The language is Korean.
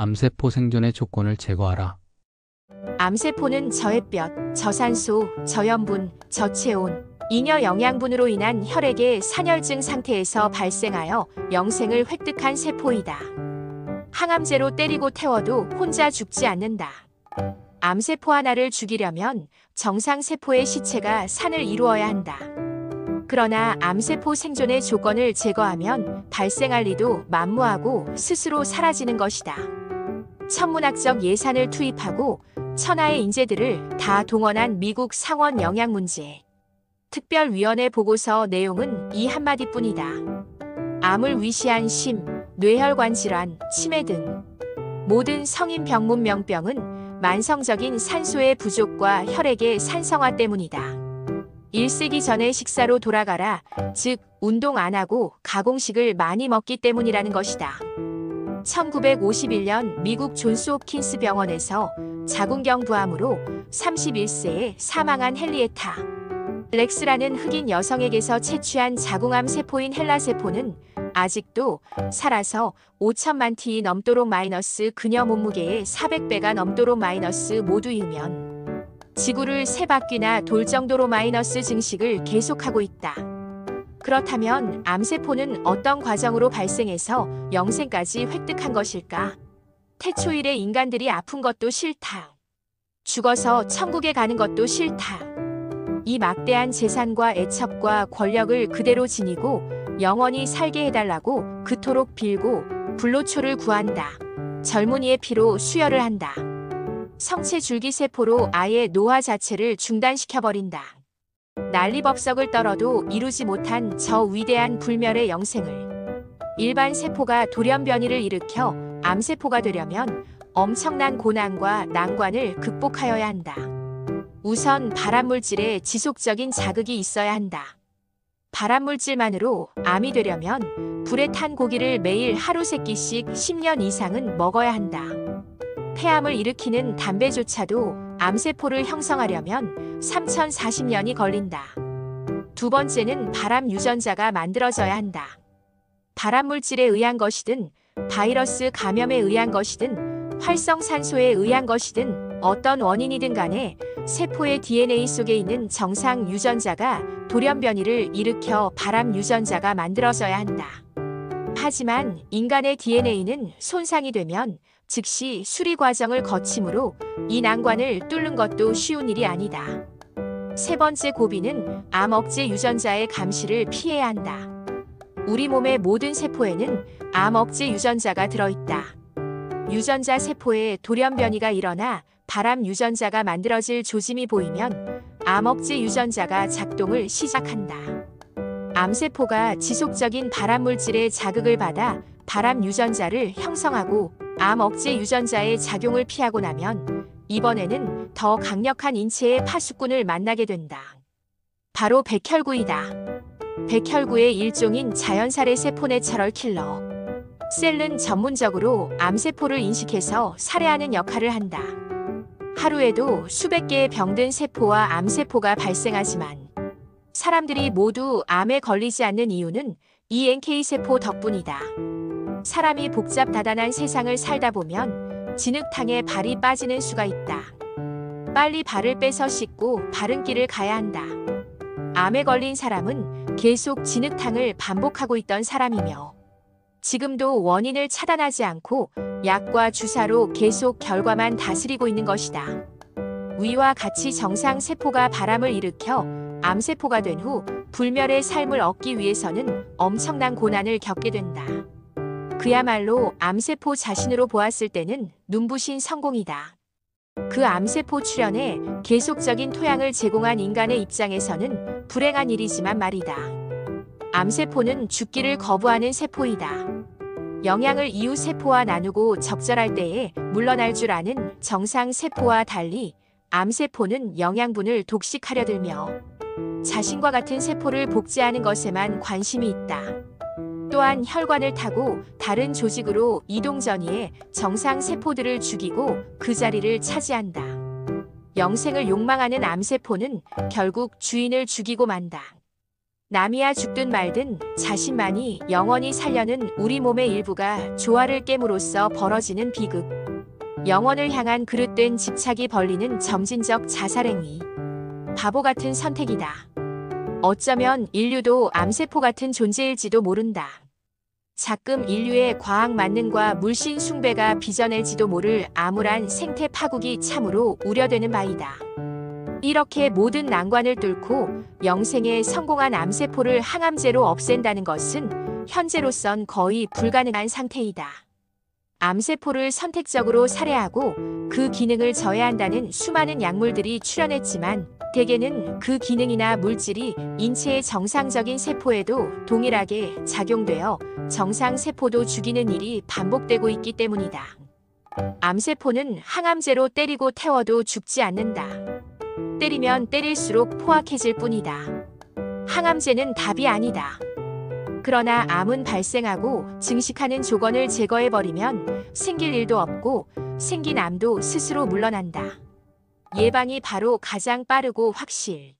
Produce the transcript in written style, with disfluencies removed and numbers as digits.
암세포 생존의 조건을 제거하라. 암세포는 저햇볕, 저산소, 저염분, 저체온, 잉여 영양분으로 인한 혈액의 산혈증 상태에서 발생하여 영생을 획득한 세포이다. 항암제로 때리고 태워도 혼자 죽지 않는다. 암세포 하나를 죽이려면 정상세포의 시체가 산을 이루어야 한다. 그러나 암세포 생존의 조건을 제거하면 발생할 리도 만무하고 스스로 사라지는 것이다. 천문학적 예산을 투입하고 천하의 인재들을 다 동원한 미국 상원 영양문제 특별위원회 보고서 내용은 이 한마디뿐이다. 암을 위시한 심, 뇌혈관 질환, 치매 등 모든 성인 병문 명병은 만성적인 산소의 부족과 혈액의 산성화 때문이다. 1세기 전에 식사로 돌아가라, 즉 운동 안 하고 가공식을 많이 먹기 때문이라는 것이다. 1951년 미국 존스 홉킨스 병원에서 자궁경 부암으로 31세에 사망한 헨리에타 렉스라는 흑인 여성에게서 채취한 자궁암 세포인 헬라세포는 아직도 살아서 5천만 T 넘도록 마이너스 그녀 몸무게의 400배가 넘도록 마이너스 모두이면 지구를 3바퀴나 돌 정도로 마이너스 증식을 계속하고 있다. 그렇다면 암세포는 어떤 과정으로 발생해서 영생까지 획득한 것일까? 태초일에 인간들이 아픈 것도 싫다. 죽어서 천국에 가는 것도 싫다. 이 막대한 재산과 애첩과 권력을 그대로 지니고 영원히 살게 해달라고 그토록 빌고 불로초를 구한다. 젊은이의 피로 수혈을 한다. 성체 줄기세포로 아예 노화 자체를 중단시켜버린다. 난리법석을 떨어도 이루지 못한 저 위대한 불멸의 영생을. 일반 세포가 돌연변이를 일으켜 암세포가 되려면 엄청난 고난과 난관을 극복하여야 한다. 우선 발암물질에 지속적인 자극이 있어야 한다. 발암물질만으로 암이 되려면 불에 탄 고기를 매일 하루 3끼씩 10년 이상은 먹어야 한다. 폐암을 일으키는 담배조차도 암세포를 형성하려면 3040년이 걸린다. 두 번째는 발암 유전자가 만들어져야 한다. 발암물질에 의한 것이든 바이러스 감염에 의한 것이든 활성산소에 의한 것이든 어떤 원인이든 간에 세포의 DNA 속에 있는 정상 유전자가 돌연변이를 일으켜 발암 유전자가 만들어져야 한다. 하지만 인간의 DNA는 손상이 되면 즉시 수리 과정을 거치므로 이 난관을 뚫는 것도 쉬운 일이 아니다. 세 번째 고비는 암 억제 유전자의 감시를 피해야 한다. 우리 몸의 모든 세포에는 암 억제 유전자가 들어있다. 유전자 세포에 돌연변이가 일어나 발암 유전자가 만들어질 조짐이 보이면 암 억제 유전자가 작동을 시작한다. 암세포가 지속적인 발암물질의 자극을 받아 발암 유전자를 형성하고 암 억제 유전자의 작용을 피하고 나면 이번에는 더 강력한 인체의 파수꾼을 만나게 된다. 바로 백혈구이다. 백혈구의 일종인 자연살의 세포 내처럴 킬러. 셀은 전문적으로 암세포를 인식해서 살해하는 역할을 한다. 하루에도 수백 개의 병든 세포와 암세포가 발생하지만 사람들이 모두 암에 걸리지 않는 이유는 이 NK세포 덕분이다. 사람이 복잡다단한 세상을 살다 보면 진흙탕에 발이 빠지는 수가 있다. 빨리 발을 빼서 씻고 바른 길을 가야 한다. 암에 걸린 사람은 계속 진흙탕을 반복하고 있던 사람이며 지금도 원인을 차단하지 않고 약과 주사로 계속 결과만 다스리고 있는 것이다. 위와 같이 정상 세포가 발암을 일으켜 암세포가 된 후 불멸의 삶을 얻기 위해서는 엄청난 고난을 겪게 된다. 그야말로 암세포 자신으로 보았을 때는 눈부신 성공이다. 그 암세포 출현에 계속적인 토양을 제공한 인간의 입장에서는 불행한 일이지만 말이다. 암세포는 죽기를 거부하는 세포이다. 영양을 이웃 세포와 나누고 적절할 때에 물러날 줄 아는 정상 세포와 달리 암세포는 영양분을 독식하려 들며 자신과 같은 세포를 복제하는 것에만 관심이 있다. 또한 혈관을 타고 다른 조직으로 이동 전이에 정상 세포들을 죽이고 그 자리를 차지한다. 영생을 욕망하는 암세포는 결국 주인을 죽이고 만다. 남이야 죽든 말든 자신만이 영원히 살려는 우리 몸의 일부가 조화를 깨므로써 벌어지는 비극. 영원을 향한 그릇된 집착이 벌리는 점진적 자살행위. 바보 같은 선택이다. 어쩌면 인류도 암세포 같은 존재일지도 모른다. 자금 인류의 과학 만능과 물씬 숭배가 빚어낼지도 모를 암울한 생태 파국이 참으로 우려되는 바이다. 이렇게 모든 난관을 뚫고 영생에 성공한 암세포를 항암제로 없앤다는 것은 현재로선 거의 불가능한 상태이다. 암세포를 선택적으로 살해하고 그 기능을 저해한다는 수많은 약물들이 출현했지만 대개는 그 기능이나 물질이 인체의 정상적인 세포에도 동일하게 작용되어 정상 세포도 죽이는 일이 반복되고 있기 때문이다. 암세포는 항암제로 때리고 태워도 죽지 않는다. 때리면 때릴수록 포악해질 뿐이다. 항암제는 답이 아니다. 그러나 암은 발생하고 증식하는 조건을 제거해버리면 생길 일도 없고 생긴 암도 스스로 물러난다. 예방이 바로 가장 빠르고 확실.